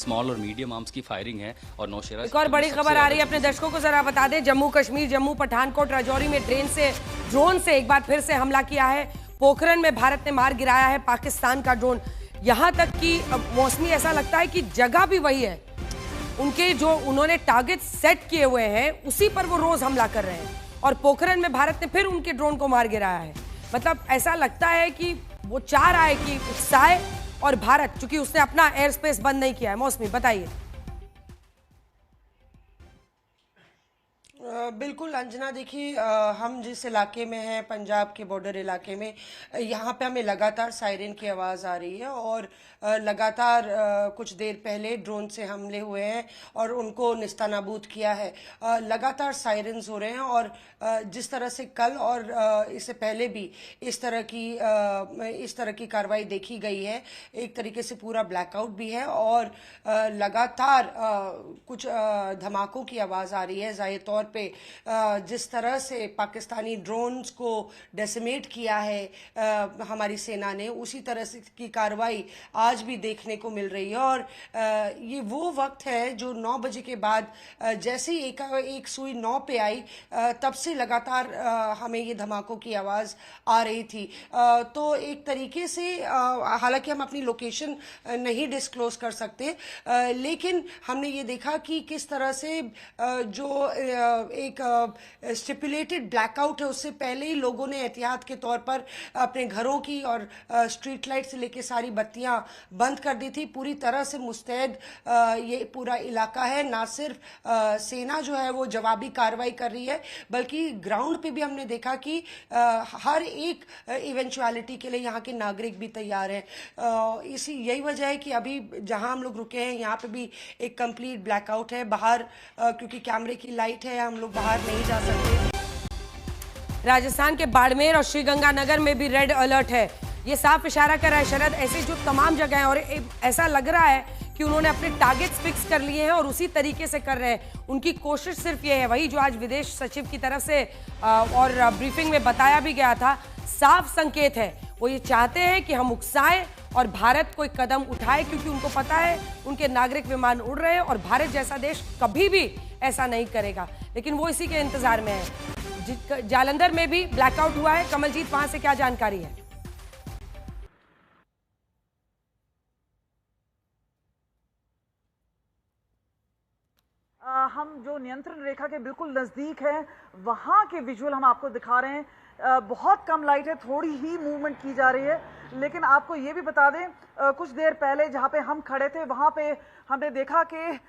Small और medium arms की firing है। और नौशेरा एक और बड़ी खबर आ रही है, अपने दर्शकों को जरा बता दें। जम्मू कश्मीर, जम्मू पठानकोट, राजौरी में ड्रोन से एक बार फिर से हमला किया है। पोखरन में भारत ने मार गिराया है पाकिस्तान का ड्रोन। यहां तक कि मौसमी ऐसा लगता है कि जगह भी वही है, उनके जो उन्होंने टारगेट सेट किए हुए हैं उसी पर वो रोज हमला कर रहे हैं। और पोखरन में भारत ने फिर उनके ड्रोन को मार गिराया है। मतलब ऐसा लगता है कि वो चाह रहा है कि उत्साह और भारत, चूंकि उसने अपना एयर स्पेस बंद नहीं किया है। मौसमी बताइए। बिल्कुल अंजना, देखिए हम जिस इलाके में हैं, पंजाब के बॉर्डर इलाके में, यहाँ पे हमें लगातार सायरन की आवाज़ आ रही है। और लगातार कुछ देर पहले ड्रोन से हमले हुए हैं और उनको निस्तानाबूद किया है। लगातार सायरन्स हो रहे हैं। और जिस तरह से कल और इससे पहले भी इस तरह की कार्रवाई देखी गई है, एक तरीके से पूरा ब्लैकआउट भी है। और लगातार कुछ धमाकों की आवाज़ आ रही है। जाहिर तौर पे जिस तरह से पाकिस्तानी ड्रोन्स को डेसिमेट किया है हमारी सेना ने, उसी तरह से की कार्रवाई आज भी देखने को मिल रही है। और ये वो वक्त है जो 9 बजे के बाद जैसे ही एक सुई 9 पे आई, तब से लगातार हमें ये धमाकों की आवाज़ आ रही थी। तो एक तरीके से हालांकि हम अपनी लोकेशन नहीं डिस्क्लोज कर सकते, लेकिन हमने ये देखा कि किस तरह से जो एक स्टिपुलेटेड ब्लैकआउट है, उससे पहले ही लोगों ने एहतियात के तौर पर अपने घरों की और स्ट्रीट लाइट से लेके सारी बत्तियां बंद कर दी थी। पूरी तरह से मुस्तैद ये पूरा इलाका है। ना सिर्फ सेना जो है वो जवाबी कार्रवाई कर रही है, बल्कि ग्राउंड पे भी हमने देखा कि हर एक इवेंचुअलिटी के लिए यहाँ के नागरिक भी तैयार हैं। यही वजह है कि अभी जहाँ हम लोग रुके हैं यहाँ पे भी एक कंप्लीट ब्लैकआउट है। बाहर क्योंकि कैमरे की लाइट है, हम लोग बाहर नहीं जा सकते। राजस्थान के बाड़मेर और श्रीगंगानगर में भी रेड अलर्ट है। ये साफ इशारा कर रहा है शरद, ऐसी जो तमाम जगह हैं, और ऐसा लग रहा है कि उन्होंने अपने टारगेट्स फिक्स कर लिए हैं और उसी तरीके से कर रहे हैं। उनकी कोशिश सिर्फ ये है, वही जो आज विदेश सचिव की तरफ से और ब्रीफिंग में बताया भी गया था, साफ संकेत है। वो ये चाहते हैं कि हम उकसाएं और भारत कोई कदम उठाए, क्योंकि उनको पता है उनके नागरिक विमान उड़ रहे हैं और भारत जैसा देश कभी भी ऐसा नहीं करेगा। लेकिन वो इसी के इंतजार में है। जालंधर में भी ब्लैकआउट हुआ है। कमलजीत, वहां से क्या जानकारी है? हम जो नियंत्रण रेखा के बिल्कुल नजदीक हैं, वहां के विजुअल हम आपको दिखा रहे हैं। बहुत कम लाइट है, थोड़ी ही मूवमेंट की जा रही है। लेकिन आपको ये भी बता दें, कुछ देर पहले जहां पे हम खड़े थे वहां पे हमने देखा कि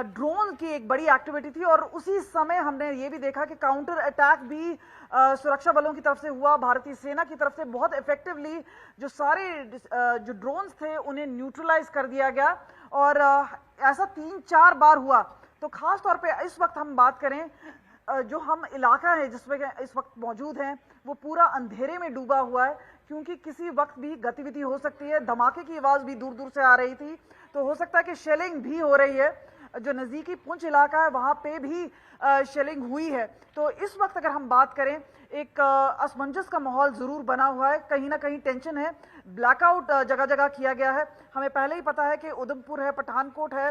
ड्रोन की एक बड़ी एक्टिविटी थी। और उसी समय हमने ये भी देखा कि काउंटर अटैक भी सुरक्षा बलों की तरफ से हुआ। भारतीय सेना की तरफ से बहुत इफेक्टिवली जो सारे जो ड्रोन्स थे उन्हें न्यूट्रलाइज कर दिया गया। और ऐसा 3-4 बार हुआ। तो खास तौर पे इस वक्त हम बात करें, जो हम इलाका है जिसमें इस वक्त मौजूद हैं, वो पूरा अंधेरे में डूबा हुआ है, क्योंकि किसी वक्त भी गतिविधि हो सकती है। धमाके की आवाज भी दूर दूर से आ रही थी, तो हो सकता है कि शेलिंग भी हो रही है। जो नजदीकी पुंछ इलाका है वहां पे भी शेलिंग हुई है। तो इस वक्त अगर हम बात करें, एक असमंजस का माहौल जरूर बना हुआ है, कहीं ना कहीं टेंशन है। ब्लैकआउट जगह जगह किया गया है। हमें पहले ही पता है कि उधमपुर है, पठानकोट है,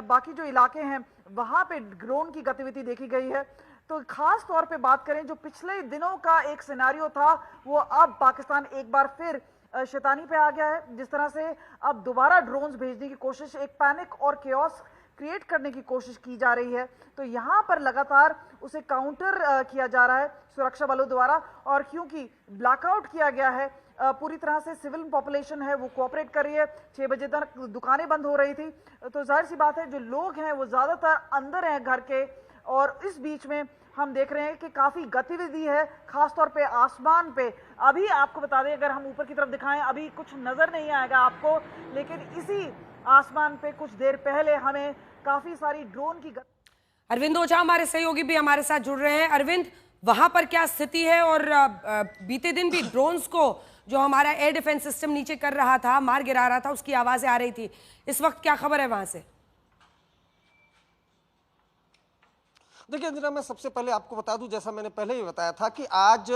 बाकी जो इलाके हैं वहां पे ड्रोन की गतिविधि देखी गई है। तो खास तौर पे बात करें, जो पिछले दिनों का एक सिनेरियो था, वो अब पाकिस्तान एक बार फिर शैतानी पे आ गया है। जिस तरह से अब दोबारा ड्रोन्स भेजने की कोशिश, एक पैनिक और केओस क्रिएट करने की कोशिश की जा रही है। तो यहाँ पर लगातार उसे काउंटर किया जा रहा है सुरक्षा बलों द्वारा। और क्योंकि ब्लैकआउट किया गया है, पूरी तरह से सिविल पॉपुलेशन है वो कोऑपरेट कर रही है। 6 बजे तक दुकानें बंद हो रही थी, तो जाहिर सी बात है जो लोग हैं वो ज्यादातर अंदर हैं घर के। और इस बीच में हम देख रहे हैं कि काफी गतिविधि है, खासतौर पे आसमान पे। अभी आपको बता दें, अगर हम ऊपर की तरफ दिखाएं, अभी कुछ नजर नहीं आएगा आपको, लेकिन इसी आसमान पे कुछ देर पहले हमें काफी सारी ड्रोन की अरविंद ओझा हमारे सहयोगी भी हमारे साथ जुड़ रहे हैं। अरविंद, वहां पर क्या स्थिति है? और बीते दिन भी ड्रोन्स को जो हमारा एयर डिफेंस सिस्टम नीचे कर रहा था, मार गिरा रहा था, उसकी आवाजें आ रही थी। इस वक्त क्या खबर है वहां से? देखिए अंजना, मैं सबसे पहले आपको बता दूं, जैसा मैंने पहले ही बताया था कि आज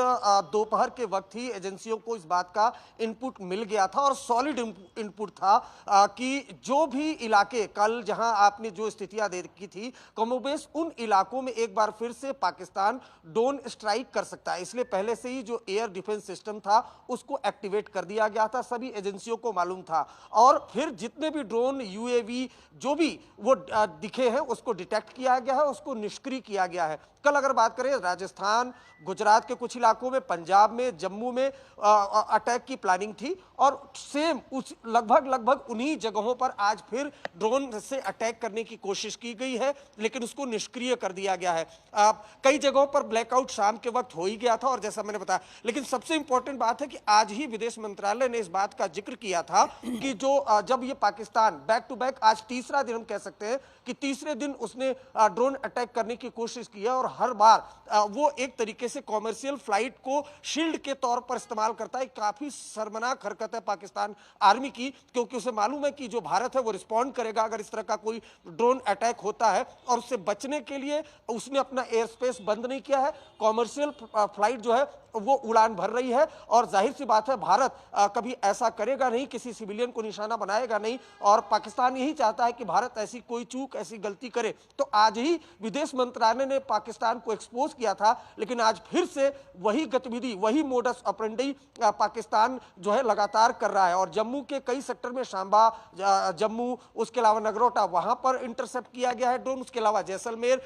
दोपहर के वक्त ही एजेंसियों को इस बात का इनपुट मिल गया था और सॉलिड इनपुट था कि जो भी इलाके कल जहां आपने जो स्थितियां देखी थी, कमोबेश उन इलाकों में एक बार फिर से पाकिस्तान ड्रोन स्ट्राइक कर सकता है। इसलिए पहले से ही जो एयर डिफेंस सिस्टम था उसको एक्टिवेट कर दिया गया था, सभी एजेंसियों को मालूम था। और फिर जितने भी ड्रोन, यूएवी जो भी वो दिखे हैं उसको डिटेक्ट किया गया है, उसको निष्क्रिय किया गया है। कल अगर बात करें राजस्थान, गुजरात के कुछ इलाकों में, पंजाब में, जम्मू में अटैक की प्लानिंग थी और सेम उस लगभग उन्हीं जगहों पर आज फिर ड्रोन से अटैक करने की कोशिश की गई है, लेकिन उसको निष्क्रिय कर दिया गया है। कई जगहों पर ब्लैकआउट शाम के वक्त हो ही गया था और जैसा मैंने बताया, लेकिन सबसे इंपॉर्टेंट बात है कि आज ही विदेश मंत्रालय ने इस बात का जिक्र किया था कि जो जब ये पाकिस्तान बैक टू बैक, आज तीसरा दिन हम कह सकते हैं कि तीसरे दिन उसने ड्रोन अटैक करने की कोशिश की है और हर बार वो एक तरीके से कॉमर्शियल फ्लाइट को शील्ड के तौर पर इस्तेमाल करता है। काफी शर्मनाक हरकत है पाकिस्तान आर्मी की, क्योंकि उसे मालूम है कि जो भारत है वो रिस्पॉन्ड करेगा अगर इस तरह का कोई ड्रोन अटैक होता है, और उससे बचने के लिए उसने अपना एयर स्पेस बंद नहीं किया है। कॉमर्शियल फ्लाइट जो है वो उड़ान भर रही है और जाहिर सी बात है भारत कभी ऐसा करेगा नहीं, किसी सिविलियन को निशाना बनाएगा नहीं, और पाकिस्तान यही चाहता है कि भारत ऐसी कोई चूक, ऐसी गलती करे। तो आज ही विदेश मंत्रालय ने पाकिस्तान को एक्सपोज किया था, लेकिन आज फिर से वही गतिविधि, वही मोडस ऑपरेंडी पाकिस्तान जो है लगातार कर रहा है। और जम्मू के कई सेक्टर में, सांबा, जम्मू, उसके अलावा नगरोटा, वहां पर इंटरसेप्ट किया गया है ड्रोन, उसके अलावा जैसलमेर,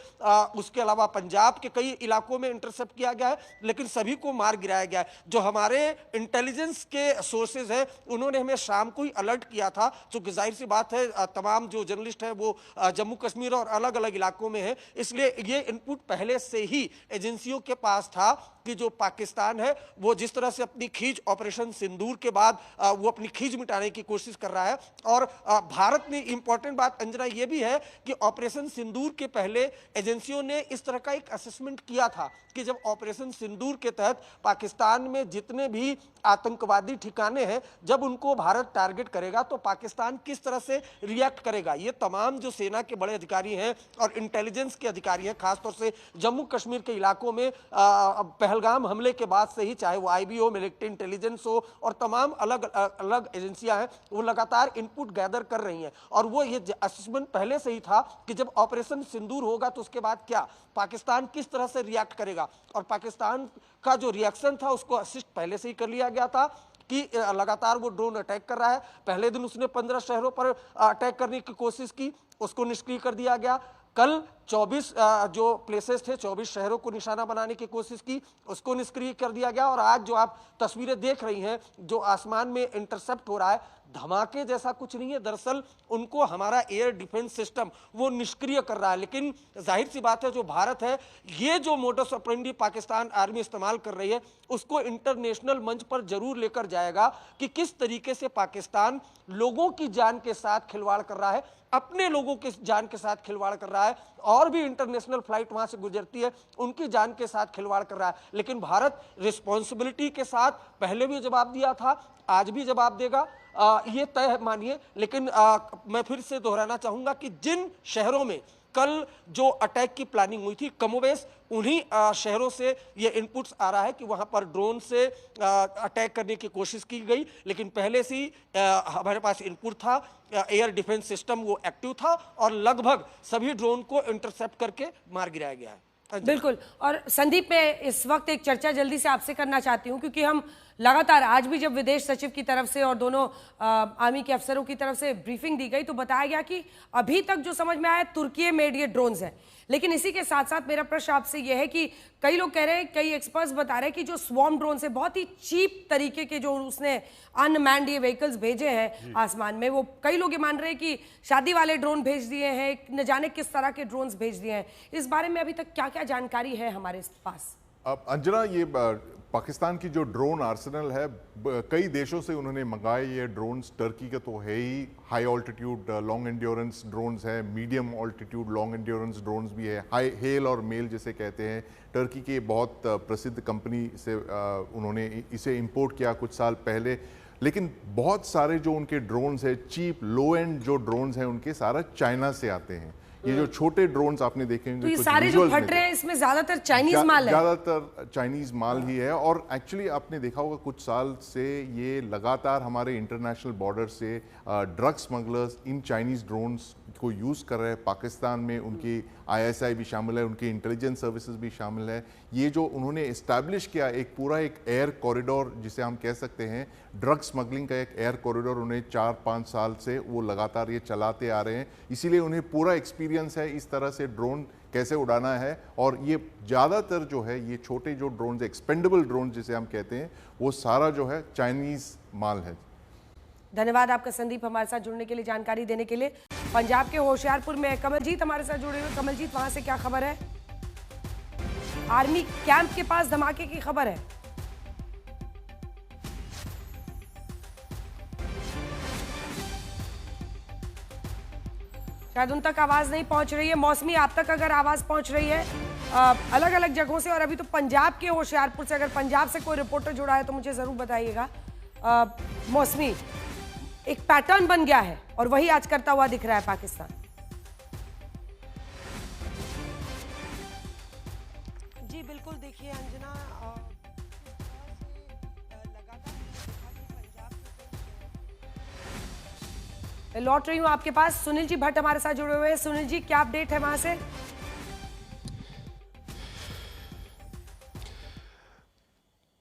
उसके अलावा पंजाब के कई इलाकों में इंटरसेप्ट किया गया है, लेकिन सभी को मार गिराया गया है। जो हमारे इंटेलिजेंस के सोर्सेज हैं उन्होंने हमें शाम को ही अलर्ट किया था, क्योंकि जाहिर सी बात है तमाम जो जर्नलिस्ट हैं वो जम्मू कश्मीर और अलग अलग इलाकों में हैं, इसलिए ये इनपुट पहले से ही एजेंसियों के पास था कि जो पाकिस्तान है वो जिस तरह से अपनी खींच ऑपरेशन सिंदूर के बाद वो अपनी खींच मिटाने की कोशिश कर रहा है। और भारत ने, इंपॉर्टेंट बात अंजना ये भी है कि ऑपरेशन सिंदूर के पहले एजेंसियों ने इस तरह का एक असेसमेंट किया था कि जब ऑपरेशन सिंदूर के तहत पाकिस्तान में जितने भी आतंकवादी ठिकाने हैं, जब उनको भारत टारगेट करेगा तो पाकिस्तान किस तरह से रिएक्ट करेगा। ये तमाम जो सेना के बड़े अधिकारी हैं और इंटेलिजेंस के अधिकारी हैं, खासतौर से जम्मू कश्मीर के इलाकों में पहलगाम हमले के बाद से ही, चाहे वो आईबी हो, मिलिट्री इंटेलिजेंस हो और तमाम अलग अलग एजेंसियां हैं, वो लगातार इनपुट गैदर कर रही हैं। और वो ये असेसमेंट पहले से ही था कि जब ऑपरेशन सिंदूर होगा तो उसके बाद क्या, पाकिस्तान किस तरह से रिएक्ट करेगा। और पाकिस्तान का जो रिएक्शन था उसको असिस्ट पहले से ही कर लिया गया था कि लगातार वो ड्रोन अटैक कर रहा है। पहले दिन उसने 15 शहरों पर अटैक करने की कोशिश की, उसको निष्क्रिय कर दिया गया। कल 24 जो प्लेसेस थे, 24 शहरों को निशाना बनाने की कोशिश की, उसको निष्क्रिय कर दिया गया। और आज जो आप तस्वीरें देख रही हैं, जो आसमान में इंटरसेप्ट हो रहा है, धमाके जैसा कुछ नहीं है, दरअसल उनको हमारा एयर डिफेंस सिस्टम वो निष्क्रिय कर रहा है। लेकिन जाहिर सी बात है जो भारत है, ये जो मोडस ऑपरेंडी पाकिस्तान आर्मी इस्तेमाल कर रही है उसको इंटरनेशनल मंच पर जरूर लेकर जाएगा कि किस तरीके से पाकिस्तान लोगों की जान के साथ खिलवाड़ कर रहा है, अपने लोगों की जान के साथ खिलवाड़ कर रहा है, और भी इंटरनेशनल फ्लाइट वहां से गुजरती है उनकी जान के साथ खिलवाड़ कर रहा है। लेकिन भारत रिस्पॉन्सिबिलिटी के साथ पहले भी जवाब दिया था, आज भी जवाब देगा, ये तय मानिए। लेकिन मैं फिर से दोहराना चाहूंगा कि जिन शहरों में कल जो अटैक की प्लानिंग हुई थी, कमोबेश उन्हीं शहरों से ये इनपुट्स आ रहा है कि वहां पर ड्रोन से अटैक करने की कोशिश की गई, लेकिन पहले से ही हमारे पास इनपुट था, एयर डिफेंस सिस्टम वो एक्टिव था और लगभग सभी ड्रोन को इंटरसेप्ट करके मार गिराया गया है। बिल्कुल। और संदीप, मैं इस वक्त एक चर्चा जल्दी से आपसे करना चाहती हूं, क्योंकि हम लगातार, आज भी जब विदेश सचिव की तरफ से और दोनों आर्मी के अफसरों की तरफ से ब्रीफिंग दी गई तो बताया गया कि अभी तक जो समझ में आया तुर्की मेड ये ड्रोन्स हैं। लेकिन इसी के साथ साथ मेरा प्रश्न आपसे यह है कि कई लोग कह रहे हैं, कई एक्सपर्ट्स बता रहे हैं कि जो स्वार्म ड्रोन है, बहुत ही चीप तरीके के जो उसने अनमैन्ड ये व्हीकल्स भेजे हैं आसमान में, वो कई लोग ये मान रहे हैं कि शादी वाले ड्रोन भेज दिए हैं, न जाने किस तरह के ड्रोन्स भेज दिए हैं। इस बारे में अभी तक क्या क्या जानकारी है हमारे पास? अब अंजना, ये पाकिस्तान की जो ड्रोन आर्सेनल है, कई देशों से उन्होंने मंगाए ये ड्रोन्स। टर्की का तो है ही, high altitude long endurance drones है, medium altitude long endurance drones भी है, हाई हेल और मेल जिसे कहते हैं। टर्की के बहुत प्रसिद्ध कंपनी से उन्होंने इसे इंपोर्ट किया कुछ साल पहले। लेकिन बहुत सारे जो उनके ड्रोन्स है, चीप लो एंड जो ड्रोन्स हैं उनके, सारा चाइना से आते हैं। ये जो छोटे ड्रोन्स आपने देखे होंगे तो ये कुछ सारे जो visuals में फट थे, रहे हैं इसमें ज्यादातर चाइनीज माल है। ज्यादातर चाइनीज माल ही है। और एक्चुअली आपने देखा होगा कुछ साल से ये लगातार हमारे इंटरनेशनल बॉर्डर से drug smugglers in Chinese drones को यूज कर रहे हैं। पाकिस्तान में उनकी ISI भी शामिल है, उनकी इंटेलिजेंस सर्विसेज भी शामिल है। ये जो उन्होंने इस्टेब्लिश किया एक पूरा एक एयर कॉरिडोर जिसे हम कह सकते हैं, ड्रग स्मगलिंग का एक एयर कॉरिडोर उन्हें 4-5 साल से वो लगातार ये चलाते आ रहे हैं। इसीलिए उन्हें पूरा एक्सपीरियंस है इस तरह से ड्रोन कैसे उड़ाना है। और ये ज़्यादातर जो है ये छोटे जो ड्रोन एक्सपेंडेबल ड्रोन जिसे हम कहते हैं, वो सारा जो है चाइनीज माल है। धन्यवाद आपका संदीप, हमारे साथ जुड़ने के लिए, जानकारी देने के लिए। पंजाब के होशियारपुर में कमलजीत हमारे साथ जुड़े हुए। कमलजीत, वहां से क्या खबर है? आर्मी कैंप के पास धमाके की खबर है। शायद उन तक आवाज नहीं पहुंच रही है। मौसमी, आप तक अगर आवाज पहुंच रही है अलग अलग जगहों से, और अभी तो पंजाब के होशियारपुर से, अगर पंजाब से कोई रिपोर्टर जुड़ा है तो मुझे जरूर बताइएगा। मौसमी, एक पैटर्न बन गया है और वही आज करता हुआ दिख रहा है पाकिस्तान। जी बिल्कुल, देखिए अंजना, मैं लौट रही हूं आपके पास। सुनील जी भट्ट हमारे साथ जुड़े हुए हैं। सुनील जी, क्या अपडेट है वहां से?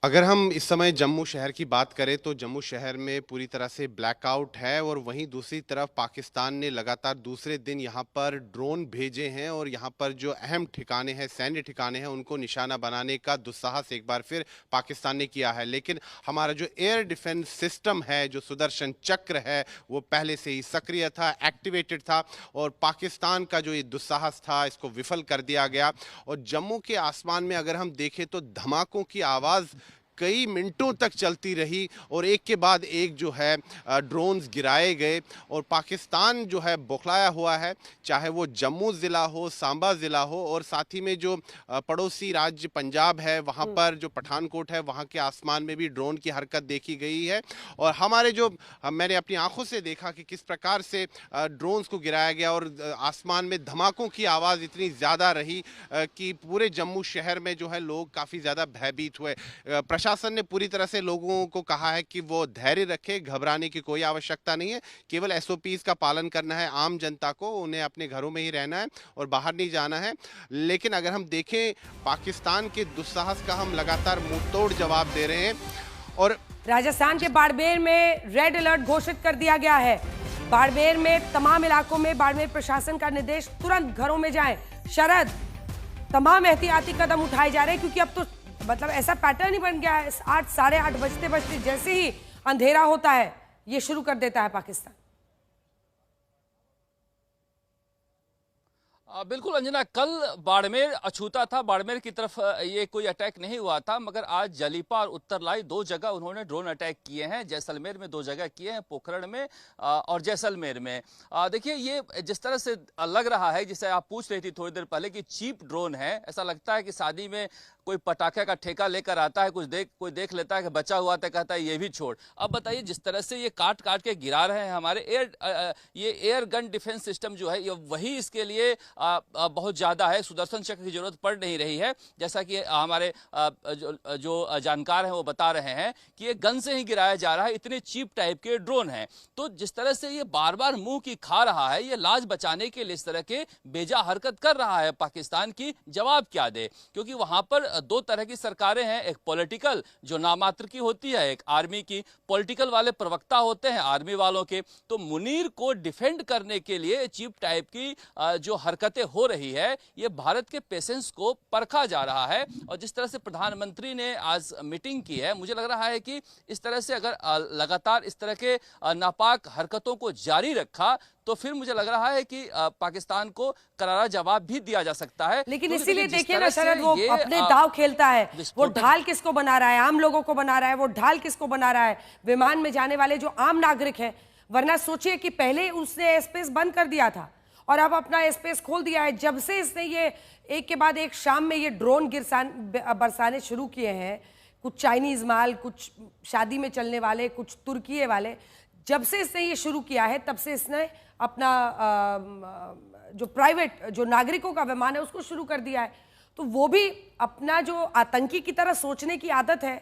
अगर हम इस समय जम्मू शहर की बात करें तो जम्मू शहर में पूरी तरह से ब्लैकआउट है, और वहीं दूसरी तरफ पाकिस्तान ने लगातार दूसरे दिन यहां पर ड्रोन भेजे हैं और यहां पर जो अहम ठिकाने हैं, सैन्य ठिकाने हैं, उनको निशाना बनाने का दुस्साहस एक बार फिर पाकिस्तान ने किया है। लेकिन हमारा जो एयर डिफेंस सिस्टम है, जो सुदर्शन चक्र है, वो पहले से ही सक्रिय था, एक्टिवेटेड था, और पाकिस्तान का जो ये दुस्साहस था इसको विफल कर दिया गया। और जम्मू के आसमान में अगर हम देखें तो धमाकों की आवाज़ कई मिनटों तक चलती रही और एक के बाद एक जो है ड्रोन्स गिराए गए, और पाकिस्तान जो है बौखलाया हुआ है, चाहे वो जम्मू ज़िला हो, सांबा ज़िला हो, और साथ ही में जो पड़ोसी राज्य पंजाब है वहाँ पर जो पठानकोट है वहाँ के आसमान में भी ड्रोन की हरकत देखी गई है। और हमारे जो मैंने अपनी आंखों से देखा कि किस प्रकार से ड्रोन्स को गिराया गया, और आसमान में धमाकों की आवाज़ इतनी ज़्यादा रही कि पूरे जम्मू शहर में जो है लोग काफ़ी ज़्यादा भयभीत हुए। प्रशासन ने पूरी तरह से लोगों को कहा है कि वो धैर्य रखे, घबराने की कोई आवश्यकता नहीं है, केवल SOPs का पालन करना है। आम जनता को उन्हें अपने घरों में ही रहना है और बाहर नहीं जाना है। लेकिन अगर हम देखें पाकिस्तान के दुस्साहस का हम लगातार मुंहतोड़ जवाब दे रहे हैं। और राजस्थान के बाड़मेर में रेड अलर्ट घोषित कर दिया गया है। बाड़मेर में तमाम इलाकों में बाड़मेर प्रशासन का निर्देश, तुरंत घरों में जाएं। शरद, तमाम एहतियाती कदम उठाए जा रहे हैं क्योंकि अब तो मतलब ऐसा पैटर्न ही बन गया है, 8 साढ़े 8 बजते बजते जैसे ही अंधेरा होता है ये शुरू कर देता है पाकिस्तान। बिल्कुल अंजना, कल बाड़मेर अछूता था, बाड़मेर की तरफ ये कोई अटैक नहीं हुआ था, मगर आज जलीपा और उत्तरलाई 2 जगह उन्होंने ड्रोन अटैक किए हैं। जैसलमेर में 2 जगह किए हैं, पोखरण में और जैसलमेर में। देखिए ये जिस तरह से लग रहा है, जिसे आप पूछ रही थी थोड़ी देर पहले कि चीप ड्रोन है, ऐसा लगता है कि शादी में कोई पटाखे का ठेका लेकर आता है, कोई देख लेता है कि बचा हुआ था, कहता है ये भी छोड़। अब बताइए जिस तरह से ये काट काट के गिरा रहे हैं हमारे ये एयर गन डिफेंस सिस्टम जो है, ये वही इसके लिए बहुत ज़्यादा है, सुदर्शन चक्र की जरूरत पड़ नहीं रही है। जैसा कि हमारे जो जानकार हैं वो बता रहे हैं कि ये गन से ही गिराया जा रहा है, इतने चीप टाइप के ड्रोन हैं। तो जिस तरह से ये बार बार मुंह की खा रहा है, ये लाज बचाने के लिए इस तरह के बेजा हरकत कर रहा है पाकिस्तान की, जवाब क्या दे? क्योंकि वहां पर 2 तरह की सरकारें हैं, एक पॉलिटिकल जो नामात्र की होती है, एक आर्मी की। पॉलिटिकल वाले प्रवक्ता होते हैं आर्मी वालों के। तो मुनीर को डिफेंड करने के लिए चीप टाइप की जो हरकतें हो रही है, ये भारत के पेशेंस को परखा जा रहा है। और जिस तरह से प्रधानमंत्री ने आज मीटिंग की है, मुझे लग रहा है कि इस तरह से अगर लगातार इस तरह के नापाक हरकतों को जारी रखा तो फिर मुझे लग रहा है कि पाकिस्तान को करारा जवाब भी दिया जा सकता है। लेकिन इसीलिए देखिए ना शरद, वो अपने दाव खेलता है, वो ढाल किसको बना रहा है? आम लोगों को बना रहा है। वो ढाल किसको बना रहा है? विमान में जाने वाले जो आम नागरिक हैं। वरना सोचिए कि पहले उसने स्पेस बंद कर दिया था और अब अपना स्पेस खोल दिया है। जब से इसने ये एक के बाद एक शाम में ये ड्रोन बरसाने शुरू किए हैं, कुछ चाइनीज माल, कुछ शादी में चलने वाले, कुछ तुर्की वाले, जब से इसने ये शुरू किया है तब से इसने अपना जो प्राइवेट जो नागरिकों का विमान है उसको शुरू कर दिया है। तो वो भी अपना जो आतंकी की तरह सोचने की आदत है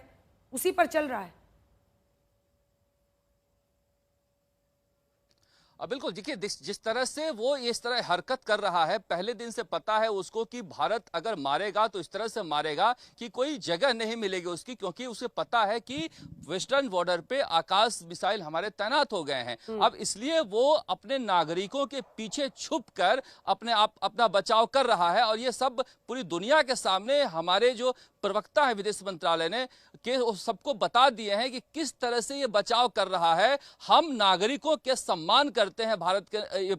उसी पर चल रहा है। बिल्कुल, देखिए जिस तरह से वो इस तरह हरकत कर रहा है, पहले दिन से पता है उसको कि भारत अगर मारेगा तो इस तरह से मारेगा कि कोई जगह नहीं मिलेगी उसकी, क्योंकि उसे पता है कि वेस्टर्न बॉर्डर पे आकाश मिसाइल हमारे तैनात हो गए हैं। अब इसलिए वो अपने नागरिकों के पीछे छुपकर अपना बचाव कर रहा है, और ये सब पूरी दुनिया के सामने हमारे जो प्रवक्ता है विदेश मंत्रालय ने कि सबको बता दिए हैं कि किस तरह से ये बचाव कर रहा है। हम नागरिकों के सम्मान करते हैं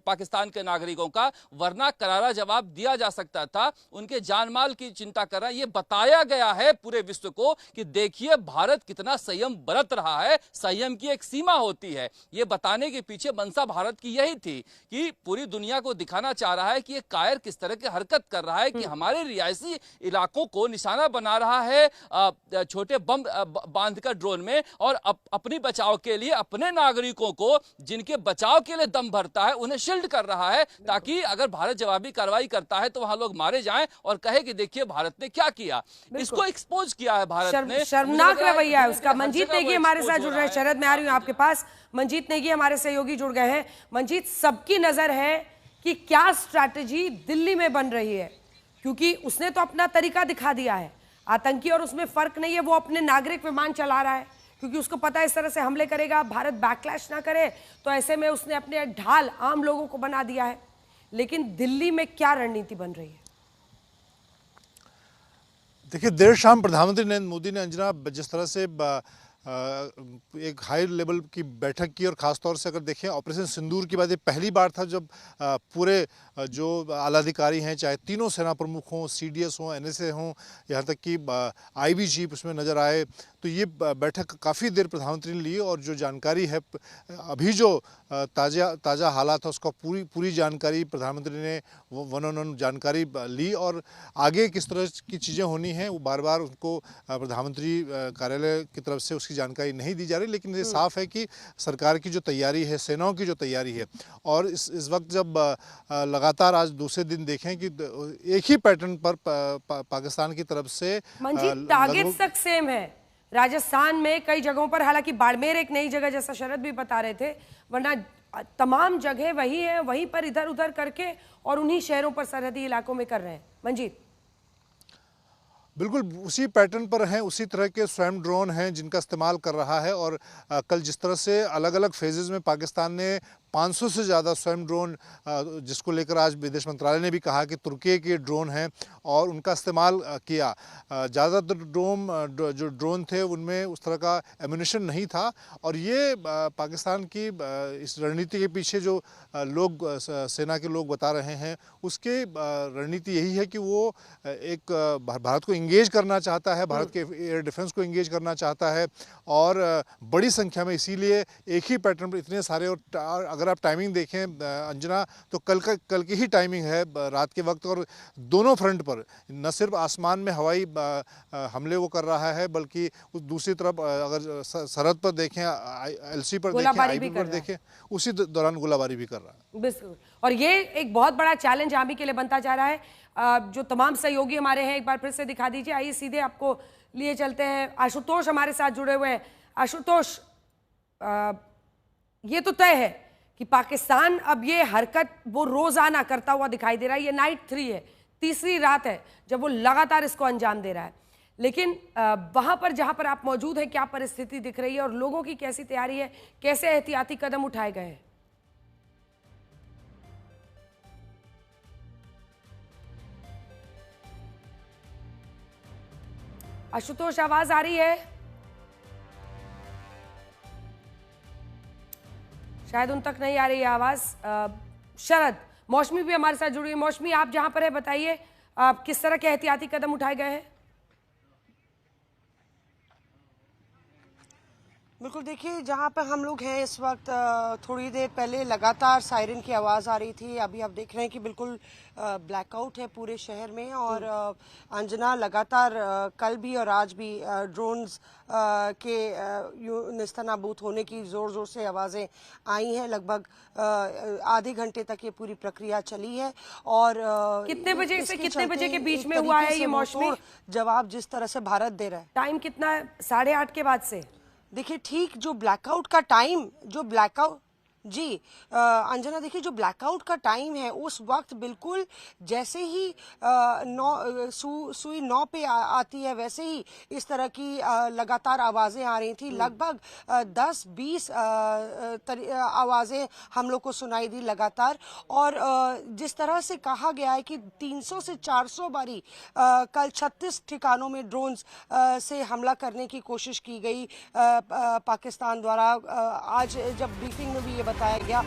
पाकिस्तान के नागरिकों का, वरना करारा जवाब दिया जा सकता था। उनके जानमाल की चिंता कर रहा है। ये बताया गया है पूरे विश्व को कि देखिए भारत कितना संयम बरत रहा है, संयम की एक सीमा होती है। ये बताने के पीछे मंशा भारत की यही थी कि पूरी दुनिया को दिखाना चाह रहा है कि ये कायर किस तरह की हरकत कर रहा है कि हमारे रियासी इलाकों को निशाना बना रहा है छोटे बम बांधकर ड्रोन में, और अपनी बचाव के लिए अपने नागरिकों को जिनके बचाव के लिए दम भरता है उन्हें शील्ड कर रहा है, ताकि अगर भारत जवाबी कार्रवाई करता है तो वहां लोग मारे जाएं और कहे कि देखिए भारत ने क्या किया। इसको एक्सपोज किया है भारत ने। शर्मनाक रवैया है उसका। मंजीत नेगी हमारे साथ जुड़ रहे हैं। शरद, मैं आ रही हूं आपके पास। मंजीत नेगी हमारे सहयोगी जुड़ गए हैं। मंजीत, सबकी नजर है कि क्या स्ट्रैटेजी दिल्ली में बन रही है, क्योंकि उसने तो अपना तरीका दिखा दिया है। आतंकी और उसमें फर्क नहीं है, वो अपने नागरिक विमान चला रहा है क्योंकि उसको पता है इस तरह से हमले करेगा भारत बैकलैश ना करे, तो ऐसे में उसने अपने ढाल आम लोगों को बना दिया है। लेकिन दिल्ली में क्या रणनीति बन रही है? देखिए, देर शाम प्रधानमंत्री नरेंद्र मोदी ने अंजना जिस तरह से एक हाई लेवल की बैठक की, और ख़ासतौर से अगर देखें ऑपरेशन सिंदूर की बात, ये पहली बार था जब पूरे जो आला अधिकारी हैं, चाहे तीनों सेना प्रमुख हों, CDS हों, NSA हों, यहाँ तक कि IB चीफ उसमें नज़र आए। तो ये बैठक काफ़ी देर प्रधानमंत्री ने ली, और जो जानकारी है अभी जो ताज़ा हालात है उसका पूरी जानकारी प्रधानमंत्री ने वन जानकारी ली, और आगे किस तरह की चीज़ें होनी हैं वो बार बार उनको प्रधानमंत्री कार्यालय की तरफ से उसकी जानकारी नहीं दी जा रही। लेकिन ये साफ है कि सरकार की जो तैयारी है, सेनाओं की जो तैयारी है, और इस वक्त जब लगातार आज दूसरे दिन देखें कि एक ही पैटर्न पर पाकिस्तान की तरफ से टारगेट तक सेम है। राजस्थान में कई जगहों पर, हालांकि बाड़मेर एक नई जगह जैसा शरद भी बता रहे थे, वरना तमाम जगह वही है, वहीं पर इधर उधर करके और उन्हीं शहरों पर सरहदी इलाकों में कर रहे हैं। मंजीत, बिल्कुल उसी पैटर्न पर हैं, उसी तरह के स्वयं ड्रोन हैं जिनका इस्तेमाल कर रहा है। और कल जिस तरह से अलग अलग फेजेस में पाकिस्तान ने 500 से ज़्यादा स्वयं ड्रोन, जिसको लेकर आज विदेश मंत्रालय ने भी कहा कि तुर्की के ड्रोन हैं और उनका इस्तेमाल किया। ज़्यादातर जो ड्रोन थे उनमें उस तरह का एम्यूनिशन नहीं था, और ये पाकिस्तान की इस रणनीति के पीछे जो लोग सेना के लोग बता रहे हैं उसके रणनीति यही है कि वो एक भारत को इंगेज करना चाहता है, भारत के एयर डिफेंस को इंगेज करना चाहता है, और बड़ी संख्या में, इसीलिए एक ही पैटर्न पर इतने सारे। और अगर आप टाइमिंग देखें अंजना, तो कल की ही टाइमिंग है रात के वक्त, और दोनों फ्रंट पर न सिर्फ आसमान में हवाई हमले वो कर रहा है, बल्कि उस दूसरी तरफ अगर सरहद पर देखें, LC पर देखें, IB पर देखें, उसी दौरान गोलाबारी भी कर रहा है। बिल्कुल, और ये एक बहुत बड़ा चैलेंज आर्मी के लिए बनता जा रहा है। जो तमाम सहयोगी हमारे हैं, एक बार फिर से दिखा दीजिए। आइए सीधे आपको लिए चलते हैं। आशुतोष हमारे साथ जुड़े हुए हैं। आशुतोष, ये तो तय है कि पाकिस्तान अब ये हरकत वो रोजाना करता हुआ दिखाई दे रहा है। ये नाइट 3 है, तीसरी रात है जब वो लगातार इसको अंजाम दे रहा है। लेकिन वहां पर जहां पर आप मौजूद हैं, क्या परिस्थिति दिख रही है और लोगों की कैसी तैयारी है, कैसे एहतियाती कदम उठाए गए हैं? आशुतोष, आवाज आ रही है? शायद उन तक नहीं आ रही है आवाज। शरद, मौसमी भी हमारे साथ जुड़ी है। मौसमी, आप जहां पर है बताइए किस तरह के एहतियाती कदम उठाए गए हैं? बिल्कुल, देखिए जहाँ पे हम लोग हैं इस वक्त थोड़ी देर पहले लगातार सायरन की आवाज़ आ रही थी। अभी आप देख रहे हैं कि बिल्कुल ब्लैकआउट है पूरे शहर में। और अंजना, लगातार कल भी और आज भी ड्रोन्स के नेस्तनाबूद होने की ज़ोर ज़ोर से आवाज़ें आई हैं। लगभग आधे घंटे तक ये पूरी प्रक्रिया चली है। और कितने बजे से इसके कितने बजे चलते के बीच एक में हुआ तरीके है से ये मौसमी? मुंहतोड़ जवाब जिस तरह से भारत दे रहा है। टाइम कितना है? 8:30 के बाद से? देखिए, ठीक जो ब्लैकआउट का टाइम, जो ब्लैकआउट, जी अंजना, देखिए जो ब्लैकआउट का टाइम है उस वक्त बिल्कुल जैसे ही सुई 9 पे आती है वैसे ही इस तरह की लगातार आवाज़ें आ रही थी। लगभग 10-20 आवाज़ें हम लोग को सुनाई दी लगातार। और जिस तरह से कहा गया है कि 300 से 400 बारी कल 36 ठिकानों में ड्रोन्स से हमला करने की कोशिश की गई पाकिस्तान द्वारा। आज जब ब्रीफिंग में भी ये बताया गया